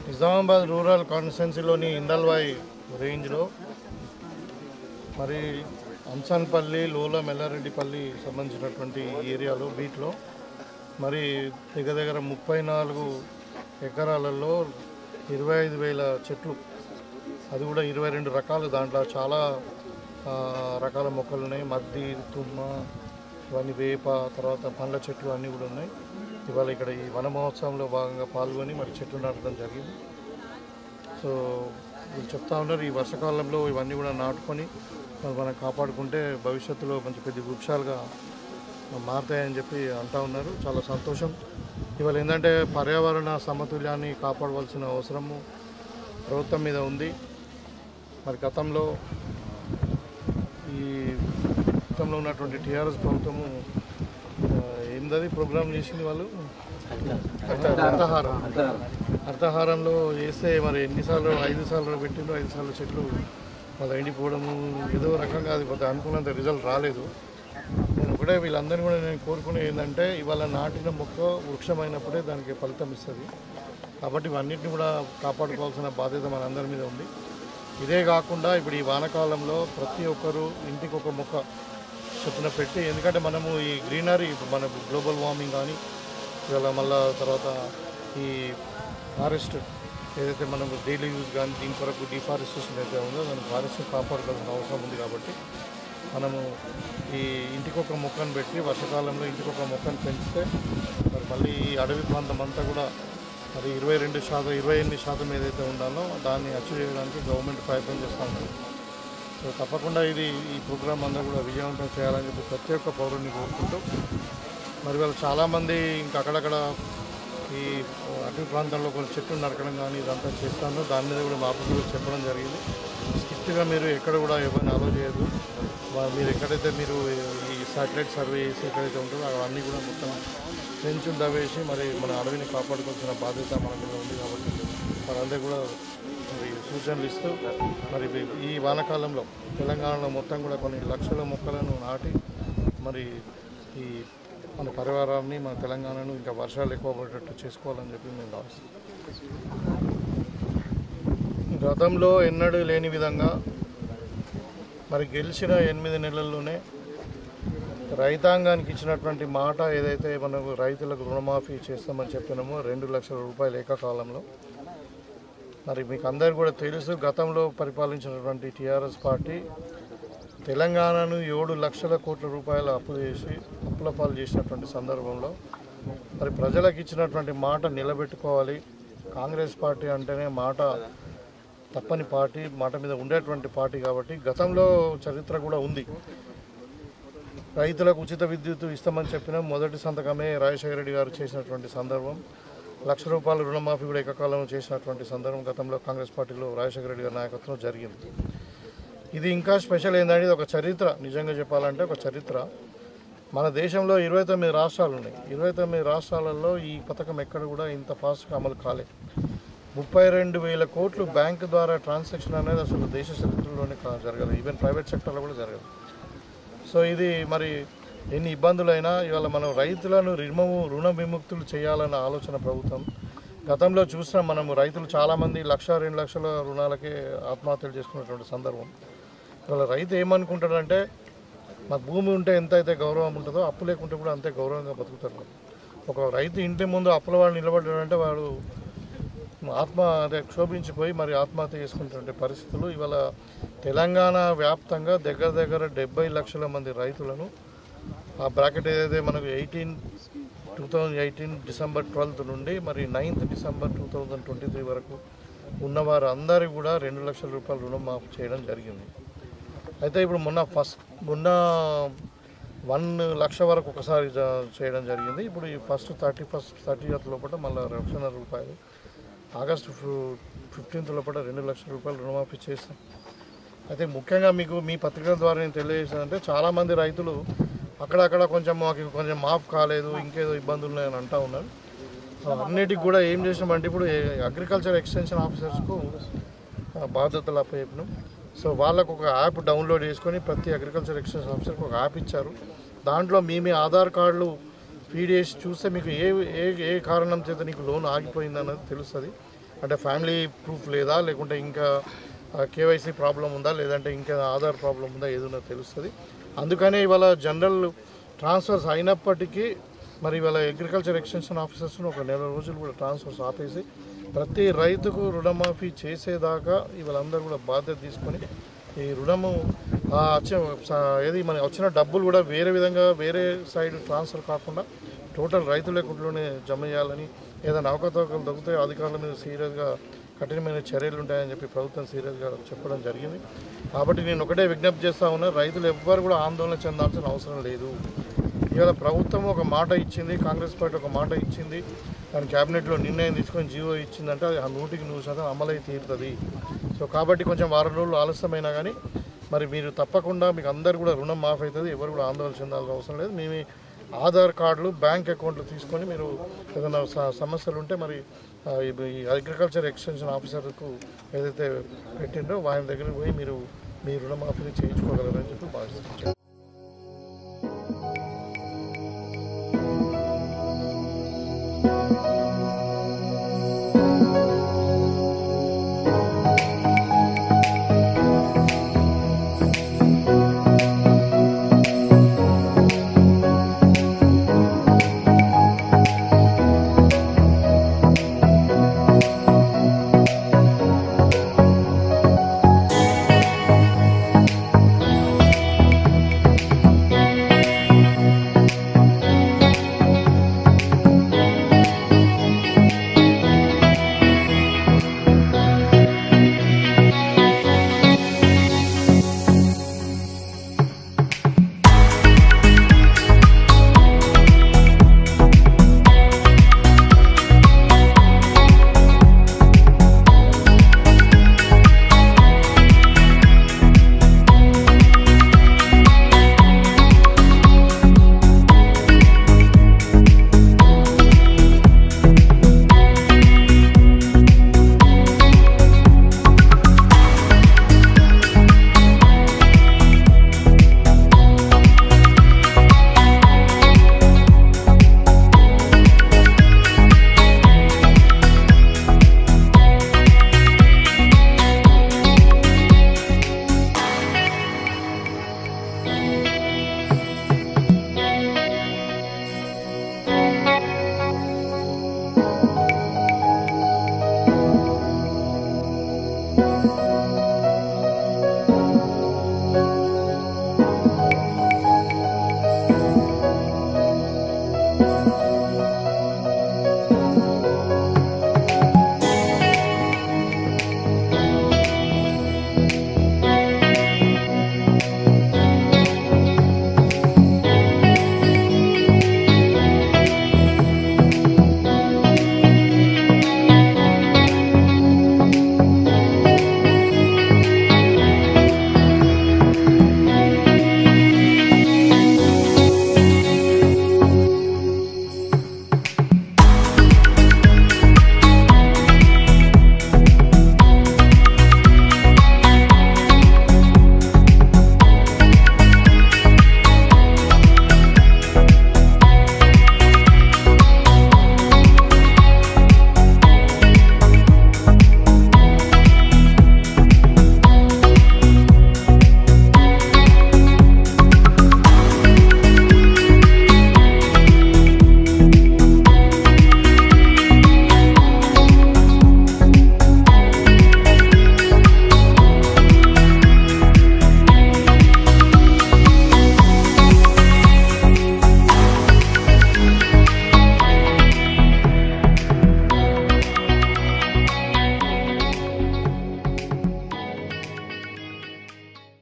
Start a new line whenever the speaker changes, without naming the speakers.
Nizamabad rural కాన్స్టిట్యున్సీలోని Indalwai రేంజ్లో మరి అంచన్పల్లి లోల మెల్లారెడ్డిపల్లి సంబంధించినటువంటి ఏరియాలో బీట్లో మరి దగ్గర 34 ఎకరాలలో 25,000 చెట్లు, అది కూడా 22 రకాలు. దాంట్లో చాలా రకాల మొక్కలు ఉన్నాయి. మద్ది, తుమ్మ, ఇవన్నీ వేప, తర్వాత పండ్ల చెట్లు అన్నీ కూడా ఉన్నాయి. ఇవాళ ఇక్కడ ఈ వన మహోత్సవంలో భాగంగా పాల్గొని మరి చెట్లు నాటడం జరిగింది. సో వీళ్ళు చెప్తా ఉన్నారు, ఈ వర్షాకాలంలో ఇవన్నీ కూడా నాటుకొని మనం కాపాడుకుంటే భవిష్యత్తులో మంచి పెద్ద వృక్షాలుగా మారుతాయని చెప్పి అంటూ ఉన్నారు. చాలా సంతోషం. ఇవాళ ఏంటంటే పర్యావరణ సమతుల్యాన్ని కాపాడవలసిన అవసరము ప్రభుత్వం మీద ఉంది. మరి గతంలో ఉన్నటువంటి టీఆర్ఎస్ ప్రభుత్వము ఏందది ప్రోగ్రాం చేసింది వాళ్ళు, అర్థహారంలో చేస్తే మరి ఎన్నిసార్లు 5 సార్లు పెట్టిండ్రు, 5 సార్లు చెట్లు వాళ్ళు ఎండిపోవడము ఏదో రకంగా అది కొంత అనుకున్నంత రిజల్ట్ రాలేదు. నేను ఒకటే వీళ్ళందరినీ కూడా నేను కోరుకునేది ఏంటంటే ఇవాళ నాటిన మొక్క వృక్షమైనప్పుడే దానికి ఫలితం ఇస్తుంది. కాబట్టి ఇవన్నిటిని కూడా కాపాడుకోవాల్సిన బాధ్యత మనందరి మీద ఉంది. ఇదే కాకుండా ఇప్పుడు ఈ వానకాలంలో ప్రతి ఒక్కరూ ఇంటికి ఒక మొక్క చొప్పున పెట్టి, ఎందుకంటే మనము ఈ గ్రీనరీ మన గ్లోబల్ వార్మింగ్ కానీ ఇవాళ మళ్ళా తర్వాత ఈ ఫారెస్ట్ ఏదైతే మనం డైలీ యూజ్ కానీ దీని కొరకు డిఫారెస్టేషన్ అయితే ఉందో దాని ఫారెస్ట్ని కాపాడుకోవాల్సిన అవసరం ఉంది. కాబట్టి మనము ఈ ఇంటికి ఒక మొక్కను పెట్టి వర్షాకాలంలో ఇంటికి ఒక మొక్కను పెంచితే మరి మళ్ళీ ఈ అడవి ప్రాంతం అంతా కూడా మరి 28% ఏదైతే ఉండాలో దాన్ని అచీవ్ చేయడానికి గవర్నమెంట్ ప్రయత్నం చేస్తూ ఉంటుంది. సో తప్పకుండా ఈ ప్రోగ్రాం అందరూ కూడా విజయవంతం చేయాలని చెప్పి ప్రతి ఒక్క పౌరుని కోరుకుంటూ మరి వాళ్ళు చాలామంది ఇంకా అక్కడక్కడ ఈ అటవీ ప్రాంతంలో కొన్ని చెట్లు నరకడం కానీ ఇదంతా చేస్తాను. దాని మీద కూడా మా ఆఫీసులో చెప్పడం జరిగింది. స్ట్రిక్ట్గా మీరు ఎక్కడ కూడా ఎవరిని అలో చేయదు. మీరు ఎక్కడైతే మీరు ఈ శాటిలైట్ సర్వే చేసి ఎక్కడైతే ఉంటుందో అవన్నీ కూడా మొత్తం పెంచులు దవేసి మరి మన అడవిని కాపాడుకోవాల్సిన బాధ్యత మన మీద ఉంది. కాబట్టి వాళ్ళందరూ కూడా మరి సూచనలు ఇస్తూ మరి ఈ వానాకాలంలో తెలంగాణలో మొత్తం కూడా కొన్ని లక్షల మొక్కలను నాటి మరి ఈ మన పరివారాన్ని మన తెలంగాణను ఇంకా వర్షాలు ఎక్కువ పడేటట్టు చేసుకోవాలని చెప్పి మేము భావిస్తాం. గతంలో ఎన్నడూ లేని విధంగా మరి గెలిచిన 8 నెలల్లోనే రైతాంగానికి ఇచ్చినటువంటి మాట ఏదైతే మనకు రైతులకు రుణమాఫీ చేస్తామని చెప్పినామో 2 లక్షల రూపాయలు ఏకకాలంలో. మరి మీకు అందరు కూడా తెలుసు, గతంలో పరిపాలించినటువంటి టీఆర్ఎస్ పార్టీ తెలంగాణను 7 లక్షల కోట్ల రూపాయల అప్పుల పాలు చేసినటువంటి సందర్భంలో మరి ప్రజలకు ఇచ్చినటువంటి మాట నిలబెట్టుకోవాలి. కాంగ్రెస్ పార్టీ అంటేనే మాట తప్పని పార్టీ, మాట మీద ఉండేటువంటి పార్టీ. కాబట్టి గతంలో చరిత్ర కూడా ఉంది. రైతులకు ఉచిత విద్యుత్ ఇస్తామని చెప్పిన మొదటి సంతకమే రాజశేఖర రెడ్డి గారు చేసినటువంటి సందర్భం. 1 లక్ష రూపాయల రుణమాఫీ కూడా ఏకకాలంలో చేసినటువంటి సందర్భం గతంలో కాంగ్రెస్ పార్టీలో రాజశేఖర రెడ్డి గారి నాయకత్వంలో జరిగింది. ఇది ఇంకా స్పెషల్ ఏంటంటే ఇది ఒక చరిత్ర. నిజంగా చెప్పాలంటే ఒక చరిత్ర. మన దేశంలో 29 రాష్ట్రాలు ఉన్నాయి. 29 రాష్ట్రాలలో ఈ పథకం ఎక్కడ కూడా ఇంత ఫాస్ట్గా అమలు కాలేదు. 32,000 కోట్లు బ్యాంకు ద్వారా ట్రాన్సాక్షన్ అనేది అసలు దేశ చరిత్రలోనే జరగదు. ఈవెన్ ప్రైవేట్ సెక్టర్లో కూడా జరగదు. సో ఇది మరి ఎన్ని ఇబ్బందులైనా ఇవాళ మనం రైతులను రుణ విముక్తులు చేయాలన్న ఆలోచన ప్రభుత్వం. గతంలో చూసినా మనము రైతులు చాలామంది 1-2 లక్షల రుణాలకే ఆత్మహత్యలు చేసుకున్నటువంటి సందర్భం. ఇవాళ రైతు ఏమనుకుంటాడంటే మాకు భూమి ఉంటే ఎంత అయితే గౌరవం ఉంటుందో అప్పు లేకుంటే కూడా అంతే గౌరవంగా బతుకుతారు. ఒక రైతు ఇంటి ముందు అప్పుల వాడు నిలబడ్డాడంటే వాడు క్షోభించిపోయి మరి ఆత్మహత్య చేసుకున్నటువంటి పరిస్థితులు ఇవాళ తెలంగాణ వ్యాప్తంగా దగ్గర 70 లక్షల మంది రైతులను ఆ బ్రాకెట్ ఏదైతే మనకు 2018 డిసెంబర్ 12 నుండి మరి 9th డిసెంబర్ 2023 వరకు ఉన్నవారు అందరూ కూడా 2 లక్షల రూపాయలు రుణమాఫీ చేయడం జరిగింది. అయితే ఇప్పుడు మొన్న 1 లక్ష వరకు ఒకసారి చేయడం జరిగింది. ఇప్పుడు ఈ ఫస్ట్ 30th లోపల మళ్ళీ 2 లక్షల రూపాయలు, ఆగస్టు 15th లోపల 2 లక్షల రూపాయలు రుణమాఫీ చేస్తాం. అయితే ముఖ్యంగా మీకు మీ పత్రికల ద్వారా నేను తెలియజేసానంటే చాలామంది రైతులు అక్కడక్కడ కొంచెం మాఫ్ కాలేదు, ఇంకేదో ఇబ్బందులు ఉన్నాయని అంటూ ఉన్నారు. అన్నిటికి కూడా ఏం చేసినామంటే ఇప్పుడు అగ్రికల్చర్ ఎక్స్టెన్షన్ ఆఫీసర్స్కు బాధ్యతలు అప్పచెప్పినాం. సో వాళ్ళకు ఒక యాప్ డౌన్లోడ్ చేసుకొని ప్రతి అగ్రికల్చర్ ఎక్స్టెన్షన్ ఆఫీసర్కి ఒక యాప్ ఇచ్చారు. దాంట్లో మీ ఆధార్ కార్డులు ఫీడ్ చేసి చూస్తే మీకు ఏ కారణం చేత నీకు లోన్ ఆగిపోయిందన్నది తెలుస్తుంది. అంటే ఫ్యామిలీ ప్రూఫ్ లేదా, లేకుంటే ఇంకా కేవైసీ ప్రాబ్లం ఉందా, లేదంటే ఇంకా ఆధార్ ప్రాబ్లం ఉందా, ఏదైనా తెలుస్తుంది. అందుకనే ఇవాళ జనరల్ ట్రాన్స్ఫర్స్ అయినప్పటికీ మరి ఇవాళ అగ్రికల్చర్ ఎక్స్టెన్షన్ ఆఫీసర్స్ను ఒక 1 నెల రోజులు కూడా ట్రాన్స్ఫర్స్ ఆపేసి ప్రతి రైతుకు రుణమాఫీ చేసేదాకా ఇవాళందరూ కూడా బాధ్యత తీసుకొని ఈ రుణము ఏది మనకి వచ్చిన డబ్బులు కూడా వేరే విధంగా వేరే సైడ్ ట్రాన్స్ఫర్ కాకుండా టోటల్ రైతుల అకౌంట్లోనే జమ చేయాలని, ఏదైనా అవకతవకలు దొరికితే అధికారుల మీద సీరియస్గా కఠినమైన చర్యలు ఉంటాయని చెప్పి ప్రభుత్వం సీరియస్గా చెప్పడం జరిగింది. కాబట్టి నేను ఒకటే విజ్ఞప్తి చేస్తూ ఉన్నా, రైతులు ఎవ్వరు కూడా ఆందోళన చెందాల్సిన అవసరం లేదు. ఇవాళ ప్రభుత్వం ఒక మాట ఇచ్చింది, కాంగ్రెస్ పార్టీ ఒక మాట ఇచ్చింది, దాని క్యాబినెట్లో నిర్ణయం తీసుకొని జీవో ఇచ్చిందంటే అది 100% అమలై తీరుతుంది. సో కాబట్టి కొంచెం వారం రోజులు ఆలస్యమైనా కానీ మరి మీరు తప్పకుండా మీకు అందరు కూడా రుణం మాఫ్ అవుతుంది. ఎవరు కూడా ఆందోళన చెందాల్సిన అవసరం లేదు. మీ ఆధార్ కార్డులు, బ్యాంక్ అకౌంట్లు తీసుకొని మీరు ఏదైనా సమస్యలు ఉంటే మరి ఈ అగ్రికల్చర్ ఎక్స్టెన్షన్ ఆఫీసర్కు ఏదైతే పెట్టిండో ఆయన దగ్గరికి పోయి మీరు మీ రుణమాఫీని చేయించుకోగలరని చెప్పి భావిస్తున్నాను.